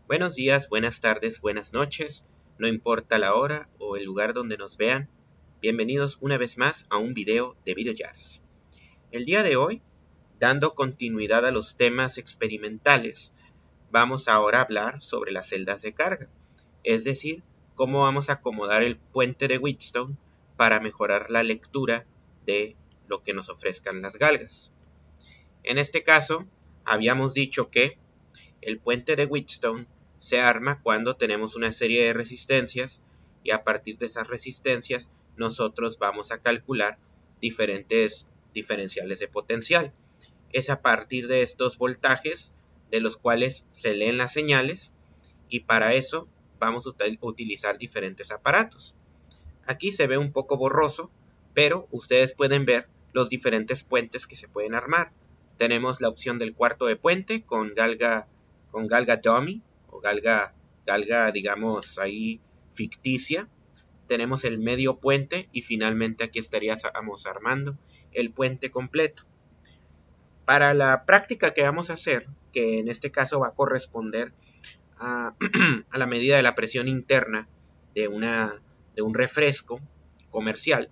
Buenos días, buenas tardes, buenas noches, no importa la hora o el lugar donde nos vean, bienvenidos una vez más a un video de VideoJars. El día de hoy, dando continuidad a los temas experimentales, vamos ahora a hablar sobre las celdas de carga, es decir, cómo vamos a acomodar el puente de Wheatstone para mejorar la lectura de lo que nos ofrezcan las galgas. En este caso, habíamos dicho que el puente de Wheatstone se arma cuando tenemos una serie de resistencias y a partir de esas resistencias nosotros vamos a calcular diferentes diferenciales de potencial. Es a partir de estos voltajes de los cuales se leen las señales y para eso vamos a utilizar diferentes aparatos. Aquí se ve un poco borroso, pero ustedes pueden ver los diferentes puentes que se pueden armar. Tenemos la opción del cuarto de puente con galga dummy o galga digamos ahí ficticia. Tenemos el medio puente y finalmente aquí estaríamos armando el puente completo. Para la práctica que vamos a hacer, que en este caso va a corresponder a, a la medida de la presión interna de un refresco comercial,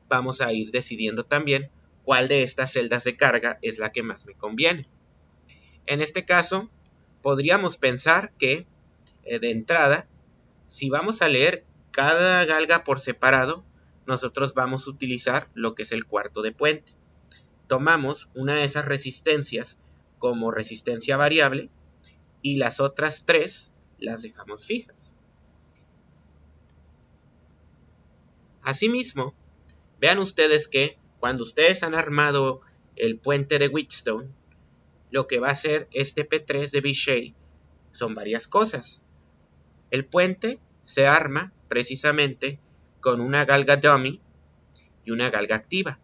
vamos a ir decidiendo también cuál de estas celdas de carga es la que más me conviene. En este caso, podríamos pensar que de entrada, si vamos a leer cada galga por separado, nosotros vamos a utilizar lo que es el cuarto de puente. Tomamos una de esas resistencias como resistencia variable y las otras tres las dejamos fijas. Asimismo, vean ustedes que cuando ustedes han armado el puente de Wheatstone, lo que va a hacer este P3 de Vishay son varias cosas. El puente se arma precisamente con una galga dummy y una galga activa.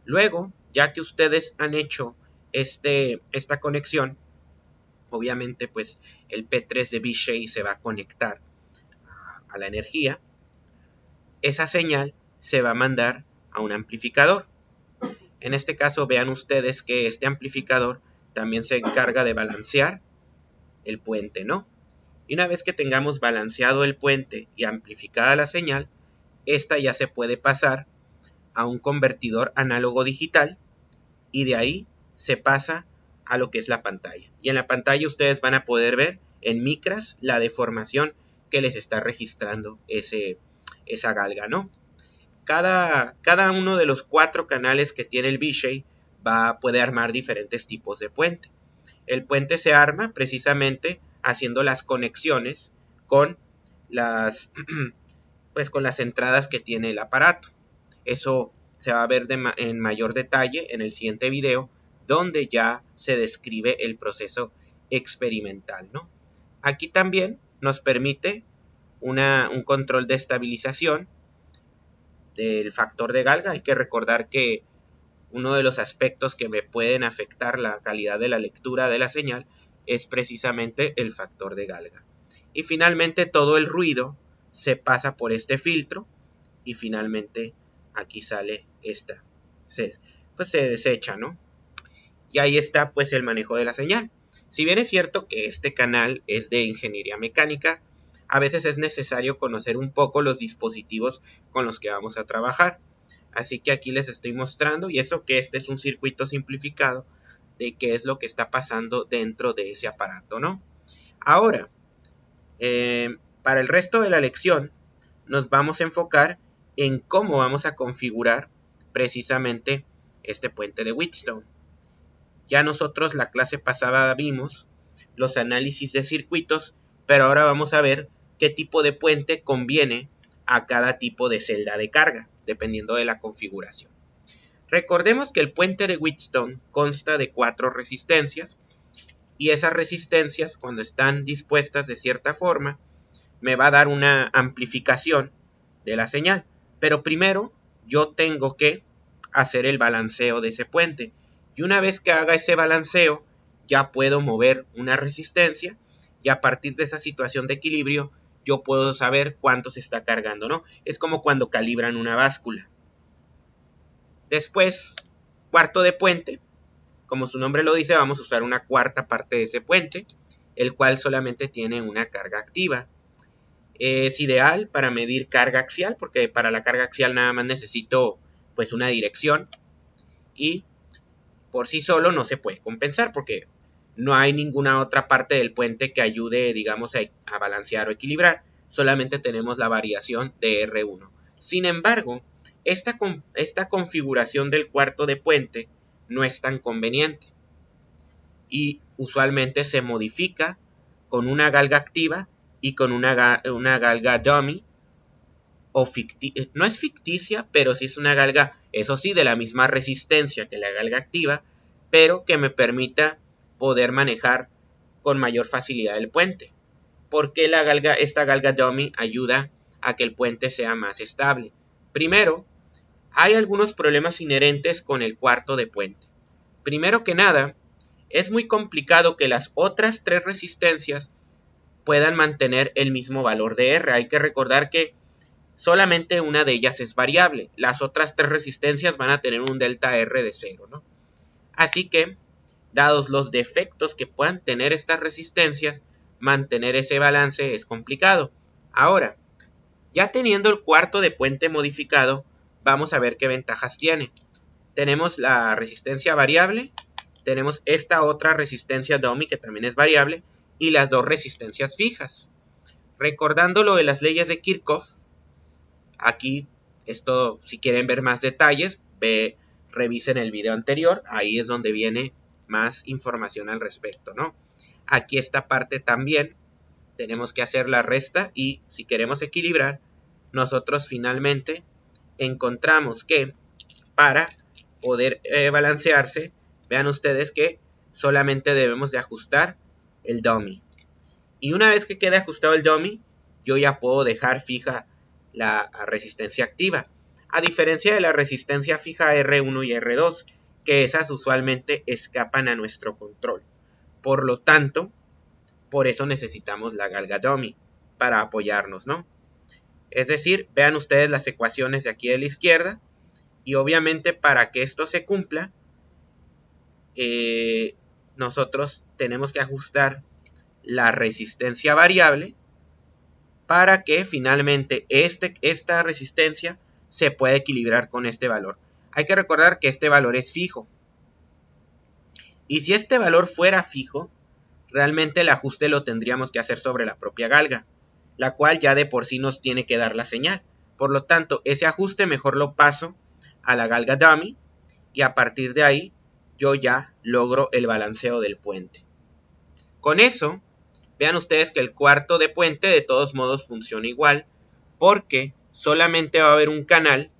Luego, ya que ustedes han hecho esta conexión, obviamente pues el P3 de Vishay se va a conectar a la energía. Esa señal se va a mandar a un amplificador. En este caso vean ustedes que este amplificador también se encarga de balancear el puente, ¿no? Y una vez que tengamos balanceado el puente y amplificada la señal, esta ya se puede pasar a un convertidor análogo digital y de ahí se pasa a lo que es la pantalla. Y en la pantalla ustedes van a poder ver en micras la deformación que les está registrando esa galga, ¿no? Cada uno de los 4 canales que tiene el Vishay puede armar diferentes tipos de puente. El puente se arma precisamente haciendo las conexiones con con las entradas que tiene el aparato. Eso se va a ver en mayor detalle en el siguiente video, donde ya se describe el proceso experimental, ¿no? Aquí también nos permite un control de estabilización del factor de galga. Hay que recordar que uno de los aspectos que me pueden afectar la calidad de la lectura de la señal es precisamente el factor de galga. Y finalmente todo el ruido se pasa por este filtro y finalmente aquí sale se desecha, ¿no? Y ahí está pues el manejo de la señal. Si bien es cierto que este canal es de ingeniería mecánica, a veces es necesario conocer un poco los dispositivos con los que vamos a trabajar. Así que aquí les estoy mostrando, y eso que este es un circuito simplificado de qué es lo que está pasando dentro de ese aparato, ¿no? Ahora, para el resto de la lección, nos vamos a enfocar en cómo vamos a configurar precisamente este puente de Wheatstone. Ya nosotros la clase pasada vimos los análisis de circuitos, pero ahora vamos a ver qué tipo de puente conviene a cada tipo de celda de carga, dependiendo de la configuración. Recordemos que el puente de Wheatstone consta de 4 resistencias y esas resistencias, cuando están dispuestas de cierta forma, me va a dar una amplificación de la señal. Pero primero yo tengo que hacer el balanceo de ese puente. Y una vez que haga ese balanceo, ya puedo mover una resistencia y a partir de esa situación de equilibrio, yo puedo saber cuánto se está cargando, ¿no? Es como cuando calibran una báscula. Después, cuarto de puente. Como su nombre lo dice, vamos a usar una cuarta parte de ese puente. el cual solamente tiene una carga activa. Es ideal para medir carga axial, porque para la carga axial nada más necesito pues una dirección, y por sí solo no se puede compensar porque no hay ninguna otra parte del puente que ayude, digamos, a balancear o equilibrar. Solamente tenemos la variación de R1. Sin embargo, esta configuración del cuarto de puente no es tan conveniente y usualmente se modifica con una galga activa y con una galga dummy, o no es ficticia, pero sí es una galga, eso sí, de la misma resistencia que la galga activa, pero que me permita poder manejar con mayor facilidad el puente. Porque esta galga dummy ayuda a que el puente sea más estable. Primero, hay algunos problemas inherentes con el cuarto de puente. Primero que nada, es muy complicado que las otras tres resistencias puedan mantener el mismo valor de R. Hay que recordar que solamente una de ellas es variable. Las otras tres resistencias van a tener un delta R de 0, ¿no? Así que, dados los defectos que puedan tener estas resistencias, mantener ese balance es complicado. Ahora, ya teniendo el cuarto de puente modificado, vamos a ver qué ventajas tiene. Tenemos la resistencia variable, tenemos esta otra resistencia dummy que también es variable, y las dos resistencias fijas. Recordando lo de las leyes de Kirchhoff, aquí esto, si quieren ver más detalles, revisen el video anterior, ahí es donde viene más información al respecto, ¿no? Aquí esta parte también tenemos que hacer la resta y si queremos equilibrar, nosotros finalmente encontramos que para poder balancearse, vean ustedes que solamente debemos de ajustar el dummy. Y una vez que quede ajustado el dummy, yo ya puedo dejar fija la resistencia activa. A diferencia de la resistencia fija R1 y R2, que esas usualmente escapan a nuestro control. Por lo tanto, por eso necesitamos la galga dummy para apoyarnos, ¿no? Es decir, vean ustedes las ecuaciones de aquí de la izquierda y obviamente para que esto se cumpla, nosotros tenemos que ajustar la resistencia variable para que finalmente esta resistencia se pueda equilibrar con este valor. Hay que recordar que este valor es fijo. Y si este valor fuera fijo, realmente el ajuste lo tendríamos que hacer sobre la propia galga, la cual ya de por sí nos tiene que dar la señal. Por lo tanto, ese ajuste mejor lo paso a la galga dummy y a partir de ahí yo ya logro el balanceo del puente. Con eso, vean ustedes que el cuarto de puente de todos modos funciona igual porque solamente va a haber un canal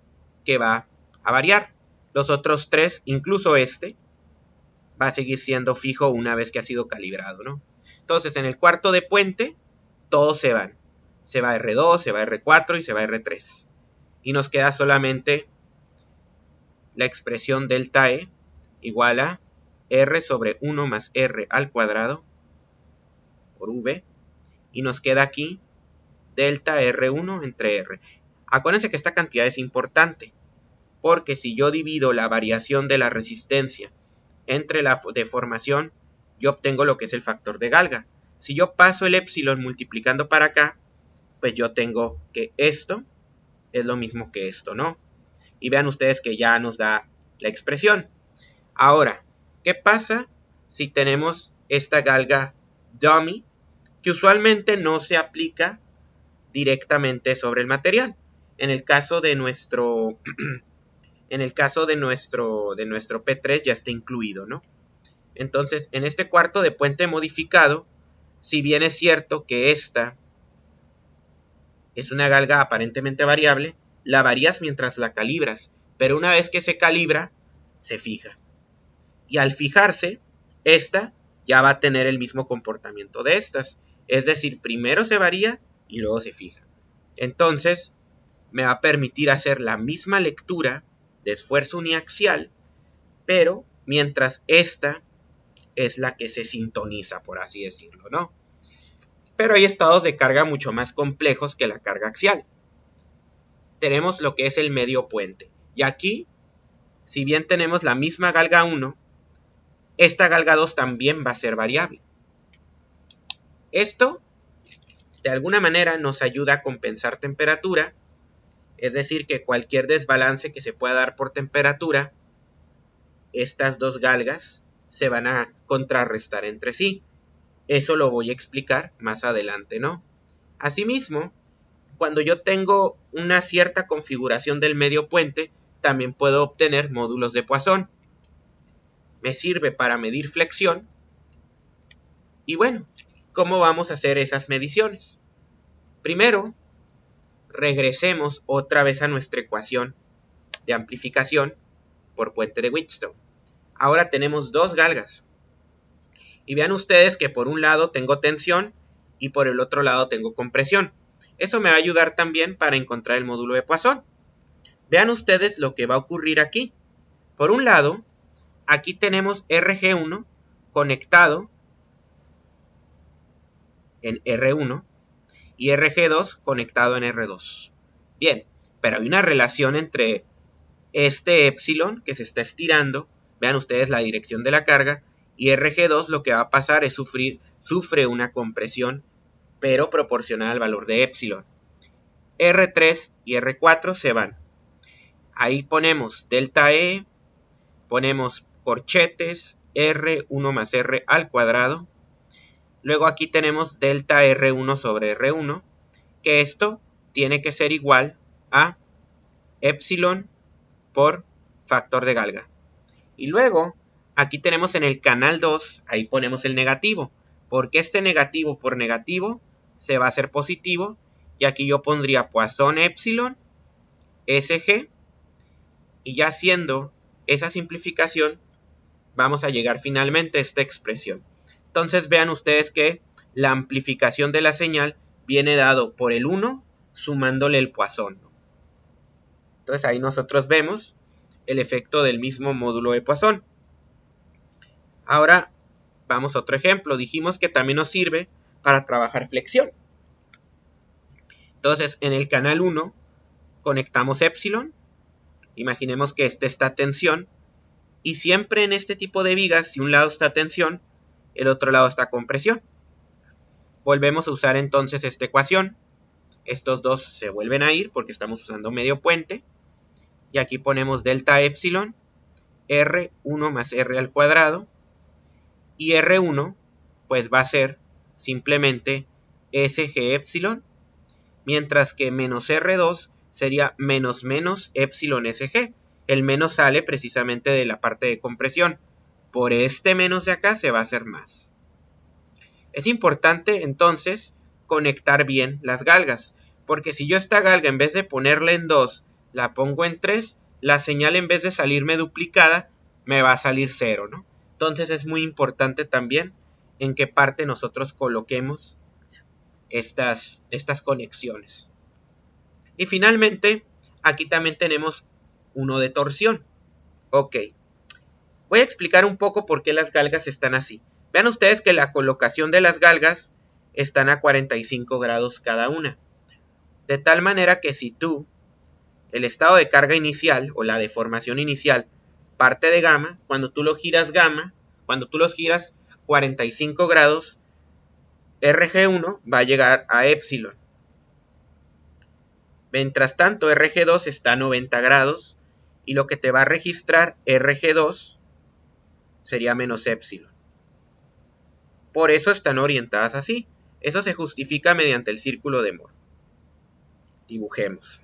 que va a variar. Los otros tres, incluso este, va a seguir siendo fijo una vez que ha sido calibrado, ¿no? Entonces, en el cuarto de puente, todos se van. Se va R2, se va R4 y se va R3. Y nos queda solamente la expresión delta E igual a R sobre 1 más R al cuadrado por V. Y nos queda aquí delta R1 entre R. Acuérdense que esta cantidad es importante, porque si yo divido la variación de la resistencia entre la deformación, yo obtengo lo que es el factor de galga. Si yo paso el epsilon multiplicando para acá, pues yo tengo que esto es lo mismo que esto, ¿no? Y vean ustedes que ya nos da la expresión. Ahora, ¿qué pasa si tenemos esta galga dummy que usualmente no se aplica directamente sobre el material? En el caso de nuestro P3 ya está incluido, ¿no? Entonces, en este cuarto de puente modificado, si bien es cierto que esta es una galga aparentemente variable, la varías mientras la calibras, pero una vez que se calibra, se fija. Y al fijarse, esta ya va a tener el mismo comportamiento de estas. Es decir, primero se varía y luego se fija. Entonces, me va a permitir hacer la misma lectura de esfuerzo uniaxial, pero mientras esta es la que se sintoniza, por así decirlo, ¿no? Pero hay estados de carga mucho más complejos que la carga axial. Tenemos lo que es el medio puente. Y aquí, si bien tenemos la misma galga 1, esta galga 2 también va a ser variable. Esto, de alguna manera, nos ayuda a compensar temperatura, es decir, que cualquier desbalance que se pueda dar por temperatura, estas dos galgas se van a contrarrestar entre sí. Eso lo voy a explicar más adelante, ¿no? Asimismo, cuando yo tengo una cierta configuración del medio puente, también puedo obtener módulos de Poisson. Me sirve para medir flexión. Y bueno, ¿cómo vamos a hacer esas mediciones? Primero, regresemos otra vez a nuestra ecuación de amplificación por puente de Wheatstone. Ahora tenemos dos galgas. Y vean ustedes que por un lado tengo tensión y por el otro lado tengo compresión. Eso me va a ayudar también para encontrar el módulo de Poisson. Vean ustedes lo que va a ocurrir aquí. Por un lado, aquí tenemos RG1 conectado en R1 y RG2 conectado en R2. Bien, pero hay una relación entre este epsilon que se está estirando, vean ustedes la dirección de la carga, y RG2 lo que va a pasar es sufre una compresión, pero proporcional al valor de epsilon. R3 y R4 se van. Ahí ponemos delta E, ponemos corchetes, R1 más R al cuadrado. Luego aquí tenemos delta R1 sobre R1, que esto tiene que ser igual a epsilon por factor de galga. Y luego, aquí tenemos en el canal 2, ahí ponemos el negativo, porque este negativo por negativo se va a hacer positivo, y aquí yo pondría Poisson epsilon, SG, y ya haciendo esa simplificación, vamos a llegar finalmente a esta expresión. Entonces vean ustedes que la amplificación de la señal viene dado por el 1 sumándole el Poisson. Entonces ahí nosotros vemos el efecto del mismo módulo de Poisson. Ahora vamos a otro ejemplo. Dijimos que también nos sirve para trabajar flexión. Entonces en el canal 1 conectamos epsilon. Imaginemos que este está a tensión. Y siempre en este tipo de vigas, si un lado está a tensión, el otro lado está a compresión. Volvemos a usar entonces esta ecuación. Estos dos se vuelven a ir porque estamos usando medio puente. Y aquí ponemos delta epsilon, R1 más R al cuadrado. Y R1 pues va a ser simplemente SG epsilon. Mientras que menos R2 sería menos epsilon SG. El menos sale precisamente de la parte de compresión. Por este menos de acá se va a hacer más. Es importante entonces conectar bien las galgas, porque si yo esta galga en vez de ponerla en 2 la pongo en 3, la señal en vez de salirme duplicada me va a salir 0, ¿no? Entonces es muy importante también en qué parte nosotros coloquemos estas conexiones. Y finalmente aquí también tenemos uno de torsión. Ok, voy a explicar un poco por qué las galgas están así. Vean ustedes que la colocación de las galgas están a 45 grados cada una. De tal manera que si el estado de carga inicial o la deformación inicial parte de gamma, cuando tú los giras 45 grados, RG1 va a llegar a epsilon. Mientras tanto, RG2 está a 90 grados y lo que te va a registrar RG2 sería menos epsilon. Por eso están orientadas así. Eso se justifica mediante el círculo de Moore. Dibujemos.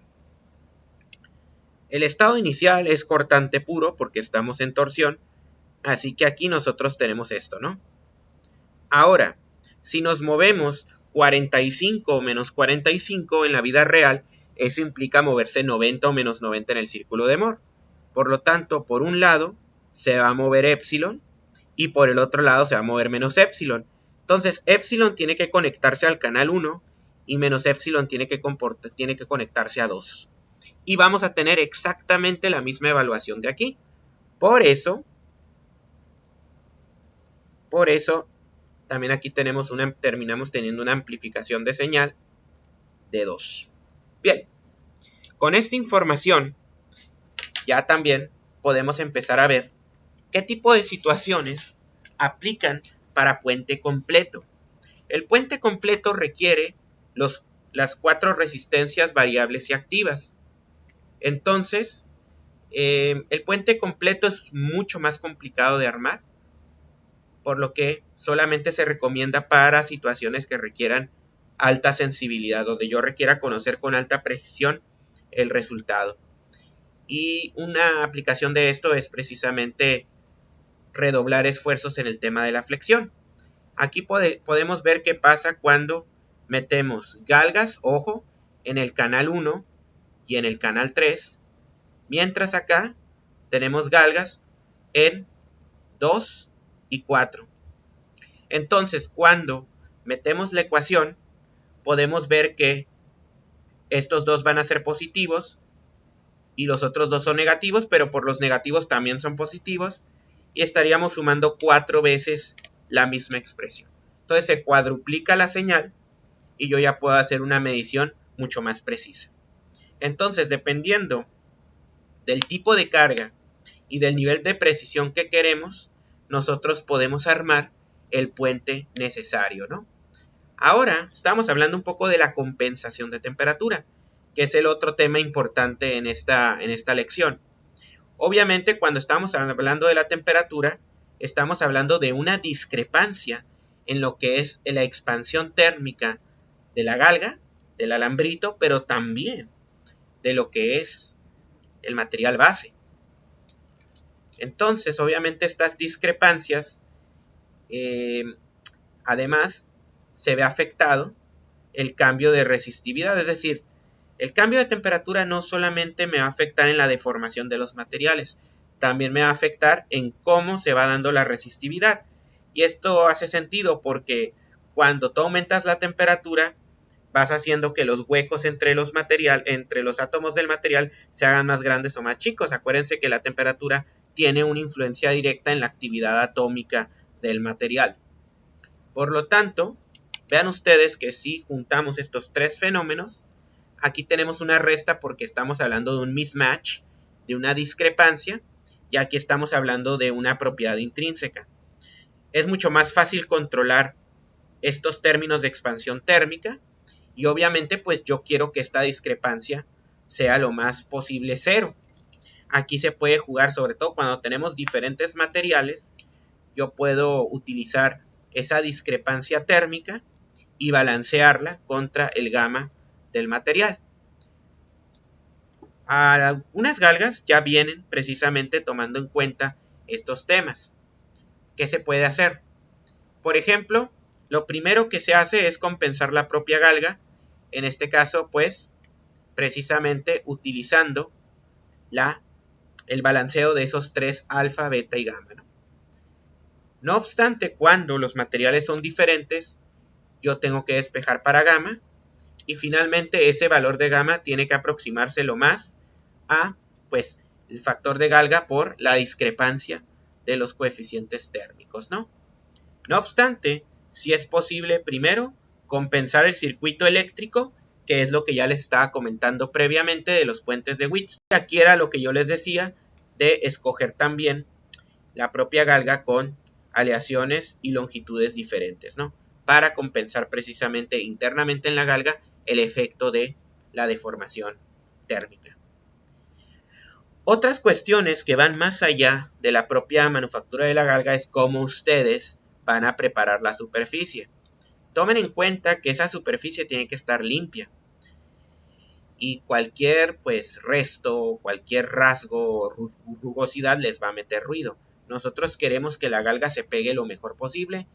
El estado inicial es cortante puro porque estamos en torsión, así que aquí nosotros tenemos esto, ¿no? Ahora, si nos movemos 45 o menos 45 en la vida real, eso implica moverse 90 o menos 90 en el círculo de Moore. Por lo tanto, por un lado se va a mover epsilon y por el otro lado se va a mover menos epsilon. Entonces, epsilon tiene que conectarse al canal 1 y menos epsilon tiene que conectarse a 2. Y vamos a tener exactamente la misma evaluación de aquí. Por eso también aquí terminamos teniendo una amplificación de señal de 2. Bien, con esta información ya también podemos empezar a ver qué tipo de situaciones aplican para puente completo. El puente completo requiere las 4 resistencias variables y activas. Entonces, el puente completo es mucho más complicado de armar, por lo que solamente se recomienda para situaciones que requieran alta sensibilidad, donde yo requiera conocer con alta precisión el resultado. Y una aplicación de esto es precisamente redoblar esfuerzos en el tema de la flexión. Aquí podemos ver qué pasa cuando metemos galgas, ojo, en el canal 1 y en el canal 3, mientras acá tenemos galgas en 2 y 4. Entonces, cuando metemos la ecuación, podemos ver que estos dos van a ser positivos y los otros dos son negativos, pero por los negativos también son positivos, y estaríamos sumando 4 veces la misma expresión. Entonces se cuadruplica la señal y yo ya puedo hacer una medición mucho más precisa. Entonces, dependiendo del tipo de carga y del nivel de precisión que queremos, nosotros podemos armar el puente necesario, ¿no? Ahora estamos hablando un poco de la compensación de temperatura, que es el otro tema importante en esta lección. Obviamente, cuando estamos hablando de la temperatura, estamos hablando de una discrepancia en lo que es la expansión térmica de la galga, del alambrito, pero también de lo que es el material base. Entonces, obviamente, estas discrepancias, además, se ve afectado el cambio de resistividad, es decir, el cambio de temperatura no solamente me va a afectar en la deformación de los materiales, también me va a afectar en cómo se va dando la resistividad. Y esto hace sentido porque cuando tú aumentas la temperatura, vas haciendo que los huecos entre los átomos del material se hagan más grandes o más chicos. Acuérdense que la temperatura tiene una influencia directa en la actividad atómica del material. Por lo tanto, vean ustedes que si juntamos estos 3 fenómenos, aquí tenemos una resta porque estamos hablando de un mismatch, de una discrepancia, y aquí estamos hablando de una propiedad intrínseca. Es mucho más fácil controlar estos términos de expansión térmica, y obviamente pues yo quiero que esta discrepancia sea lo más posible cero. Aquí se puede jugar, sobre todo cuando tenemos diferentes materiales, yo puedo utilizar esa discrepancia térmica y balancearla contra el gamma del material. Algunas galgas ya vienen precisamente tomando en cuenta estos temas. ¿Qué se puede hacer? Por ejemplo, lo primero que se hace es compensar la propia galga, en este caso pues precisamente utilizando el balanceo de esos 3 alfa, beta y gamma, ¿no? No obstante, cuando los materiales son diferentes, yo tengo que despejar para gamma, y finalmente ese valor de gamma tiene que aproximarse lo más a pues el factor de galga por la discrepancia de los coeficientes térmicos, ¿no? No obstante, si es posible primero compensar el circuito eléctrico, que es lo que ya les estaba comentando previamente de los puentes de Witts. Aquí era lo que yo les decía de escoger también la propia galga con aleaciones y longitudes diferentes, ¿no? Para compensar precisamente internamente en la galga el efecto de la deformación térmica. Otras cuestiones que van más allá de la propia manufactura de la galga es cómo ustedes van a preparar la superficie. Tomen en cuenta que esa superficie tiene que estar limpia y cualquier pues resto, cualquier rasgo o rugosidad les va a meter ruido. Nosotros queremos que la galga se pegue lo mejor posible.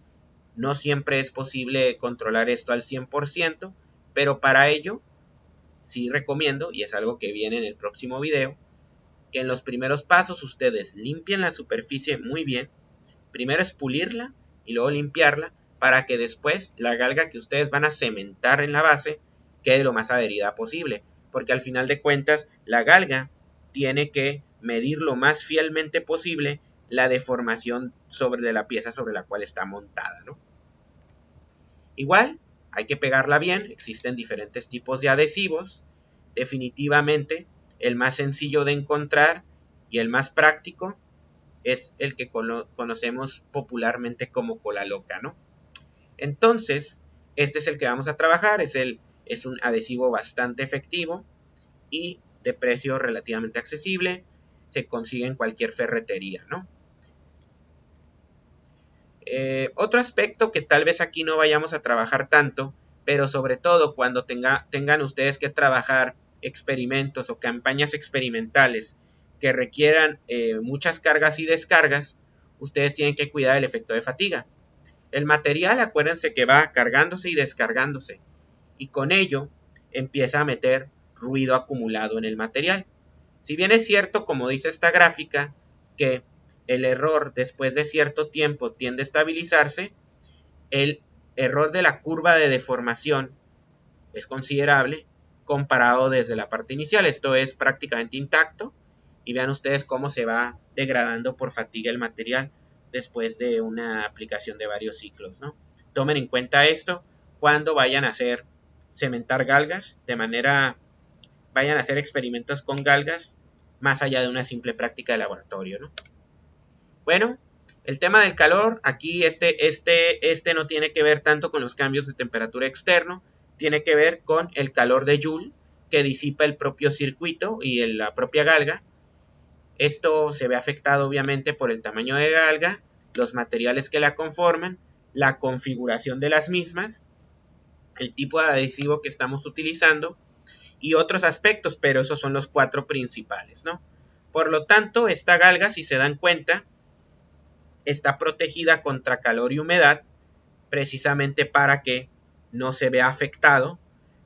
No siempre es posible controlar esto al 100%, pero para ello sí recomiendo, y es algo que viene en el próximo video, que en los primeros pasos ustedes limpien la superficie muy bien. Primero es pulirla y luego limpiarla para que después la galga que ustedes van a cementar en la base quede lo más adherida posible. Porque al final de cuentas la galga tiene que medir lo más fielmente posible la deformación de la pieza sobre la cual está montada, ¿no? Igual hay que pegarla bien, existen diferentes tipos de adhesivos. Definitivamente el más sencillo de encontrar y el más práctico es el que conocemos popularmente como cola loca, ¿no? Entonces, Este es el que vamos a trabajar, es un adhesivo bastante efectivo y de precio relativamente accesible, se consigue en cualquier ferretería, ¿no? Otro aspecto que tal vez aquí no vayamos a trabajar tanto, pero sobre todo cuando tengan ustedes que trabajar experimentos o campañas experimentales que requieran muchas cargas y descargas, ustedes tienen que cuidar el efecto de fatiga. El material, acuérdense que va cargándose y descargándose, y con ello empieza a meter ruido acumulado en el material. Si bien es cierto, como dice esta gráfica, que el error después de cierto tiempo tiende a estabilizarse, el error de la curva de deformación es considerable comparado desde la parte inicial. Esto es prácticamente intacto y vean ustedes cómo se va degradando por fatiga el material después de una aplicación de varios ciclos, ¿no? Tomen en cuenta esto cuando vayan a hacer cementar galgas, vayan a hacer experimentos con galgas más allá de una simple práctica de laboratorio, ¿no? Bueno, el tema del calor, aquí este no tiene que ver tanto con los cambios de temperatura externo, tiene que ver con el calor de Joule que disipa el propio circuito y la propia galga. Esto se ve afectado obviamente por el tamaño de galga, los materiales que la conforman, la configuración de las mismas, el tipo de adhesivo que estamos utilizando y otros aspectos, pero esos son los 4 principales, ¿no? Por lo tanto, esta galga, si se dan cuenta, está protegida contra calor y humedad precisamente para que no se vea afectado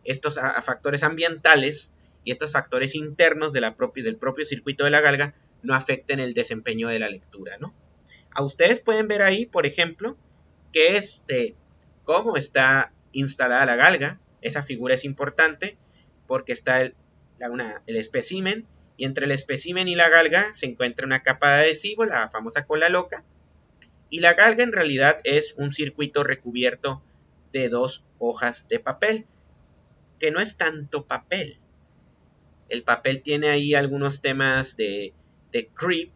estos factores ambientales y estos factores internos del propio circuito de la galga no afecten el desempeño de la lectura, ¿no? A ustedes pueden ver ahí, por ejemplo, que cómo está instalada la galga. Esa figura es importante porque está el espécimen y entre el espécimen y la galga se encuentra una capa de adhesivo, la famosa cola loca, y la galga en realidad es un circuito recubierto de 2 hojas de papel, que no es tanto papel. El papel tiene ahí algunos temas de creep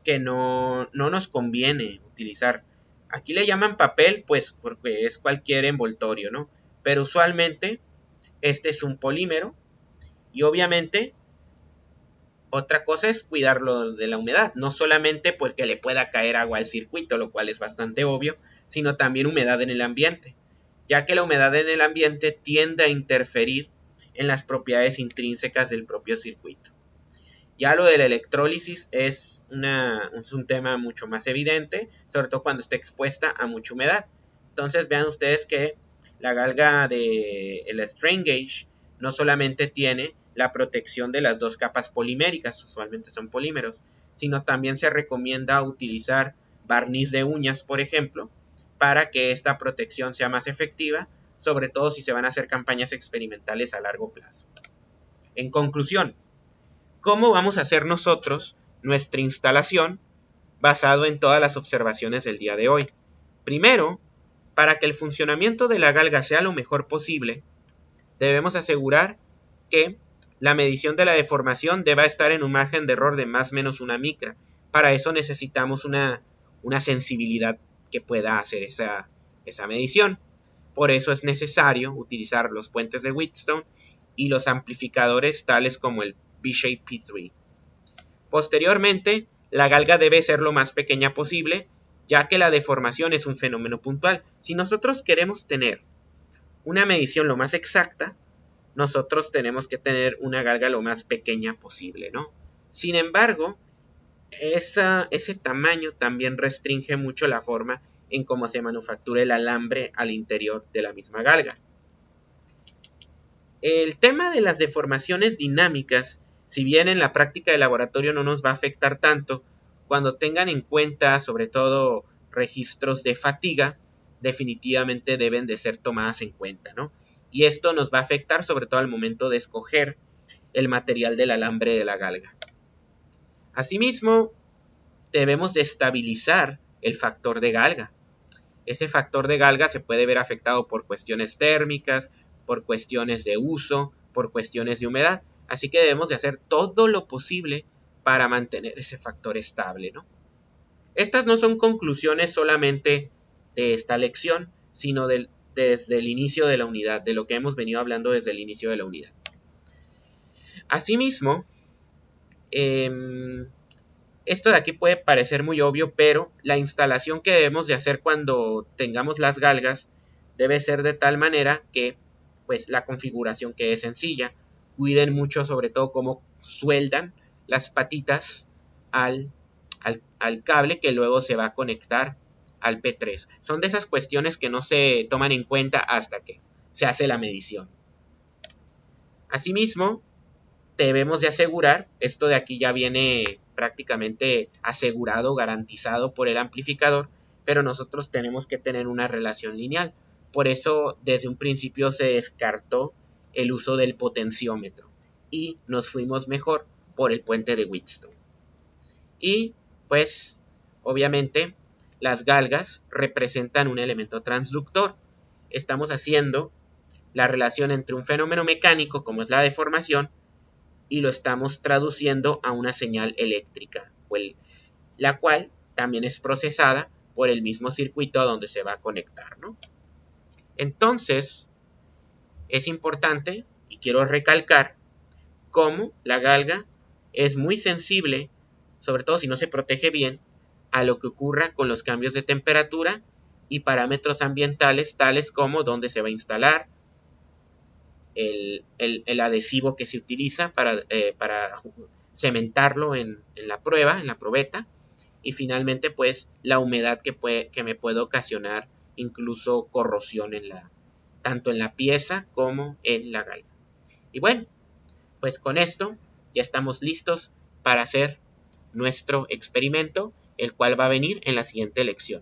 que no nos conviene utilizar. Aquí le llaman papel pues porque es cualquier envoltorio, ¿no? Pero usualmente este es un polímero y obviamente otra cosa es cuidarlo de la humedad, no solamente porque le pueda caer agua al circuito, lo cual es bastante obvio, sino también humedad en el ambiente, ya que la humedad en el ambiente tiende a interferir en las propiedades intrínsecas del propio circuito. Ya lo de la electrólisis es un tema mucho más evidente, sobre todo cuando está expuesta a mucha humedad. Entonces vean ustedes que la galga del strain gauge no solamente tiene la protección de las 2 capas poliméricas, usualmente son polímeros, sino también se recomienda utilizar barniz de uñas, por ejemplo, para que esta protección sea más efectiva, sobre todo si se van a hacer campañas experimentales a largo plazo. En conclusión, ¿cómo vamos a hacer nosotros nuestra instalación basado en todas las observaciones del día de hoy? Primero, para que el funcionamiento de la galga sea lo mejor posible, debemos asegurar que la medición de la deformación deba estar en un margen de error de más o menos 1 micra. Para eso necesitamos una sensibilidad que pueda hacer esa medición. Por eso es necesario utilizar los puentes de Wheatstone y los amplificadores tales como el B-Shape P3. Posteriormente, la galga debe ser lo más pequeña posible, ya que la deformación es un fenómeno puntual. Si nosotros queremos tener una medición lo más exacta, nosotros tenemos que tener una galga lo más pequeña posible, ¿no? Sin embargo, ese tamaño también restringe mucho la forma en cómo se manufactura el alambre al interior de la misma galga. El tema de las deformaciones dinámicas, si bien en la práctica de laboratorio no nos va a afectar tanto, cuando tengan en cuenta sobre todo registros de fatiga, definitivamente deben de ser tomadas en cuenta, ¿no? Y esto nos va a afectar sobre todo al momento de escoger el material del alambre de la galga. Asimismo, debemos de estabilizar el factor de galga. Ese factor de galga se puede ver afectado por cuestiones térmicas, por cuestiones de uso, por cuestiones de humedad. Así que debemos de hacer todo lo posible para mantener ese factor estable, ¿no? Estas no son conclusiones solamente de esta lección, sino de desde el inicio de la unidad, de lo que hemos venido hablando desde el inicio de la unidad. Asimismo, esto de aquí puede parecer muy obvio, pero la instalación que debemos de hacer cuando tengamos las galgas debe ser de tal manera que pues la configuración quede sencilla. Cuiden mucho sobre todo cómo sueldan las patitas al cable que luego se va a conectar al P3. Son de esas cuestiones que no se toman en cuenta hasta que se hace la medición. Asimismo, debemos de asegurar, esto de aquí ya viene prácticamente asegurado, garantizado por el amplificador, pero nosotros tenemos que tener una relación lineal. Por eso desde un principio se descartó el uso del potenciómetro y nos fuimos mejor por el puente de Wheatstone. Y pues obviamente las galgas representan un elemento transductor. Estamos haciendo la relación entre un fenómeno mecánico como es la deformación y lo estamos traduciendo a una señal eléctrica, la cual también es procesada por el mismo circuito a donde se va a conectar, ¿no? Entonces, es importante, y quiero recalcar, cómo la galga es muy sensible, sobre todo si no se protege bien, a lo que ocurra con los cambios de temperatura y parámetros ambientales tales como dónde se va a instalar, el adhesivo que se utiliza para cementarlo en la prueba, en la probeta, y finalmente pues la humedad que me puede ocasionar incluso corrosión tanto en la pieza como en la galga. Y bueno, pues con esto ya estamos listos para hacer nuestro experimento, el cual va a venir en la siguiente lección.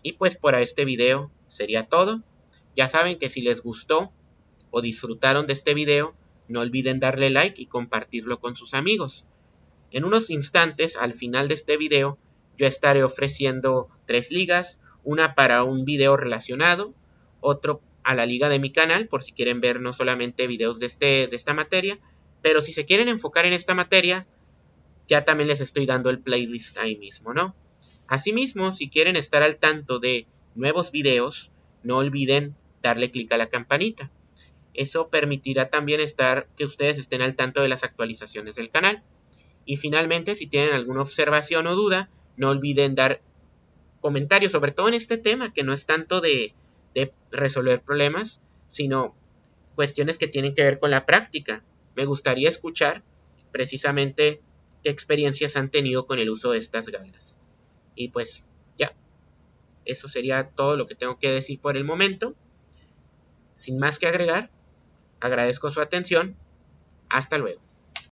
Y pues por este video sería todo. Ya saben que si les gustó o disfrutaron de este video, no olviden darle like y compartirlo con sus amigos. En unos instantes, al final de este video, yo estaré ofreciendo 3 ligas, una para un video relacionado, otro a la liga de mi canal, por si quieren ver no solamente videos de esta materia, pero si se quieren enfocar en esta materia, ya también les estoy dando el playlist ahí mismo, ¿no? Asimismo, si quieren estar al tanto de nuevos videos, no olviden darle clic a la campanita. Eso permitirá también que ustedes estén al tanto de las actualizaciones del canal. Y finalmente, si tienen alguna observación o duda, no olviden dar comentarios, sobre todo en este tema, que no es tanto de resolver problemas, sino cuestiones que tienen que ver con la práctica. Me gustaría escuchar precisamente qué experiencias han tenido con el uso de estas galgas. Y pues ya, eso sería todo lo que tengo que decir por el momento. Sin más que agregar, agradezco su atención. Hasta luego.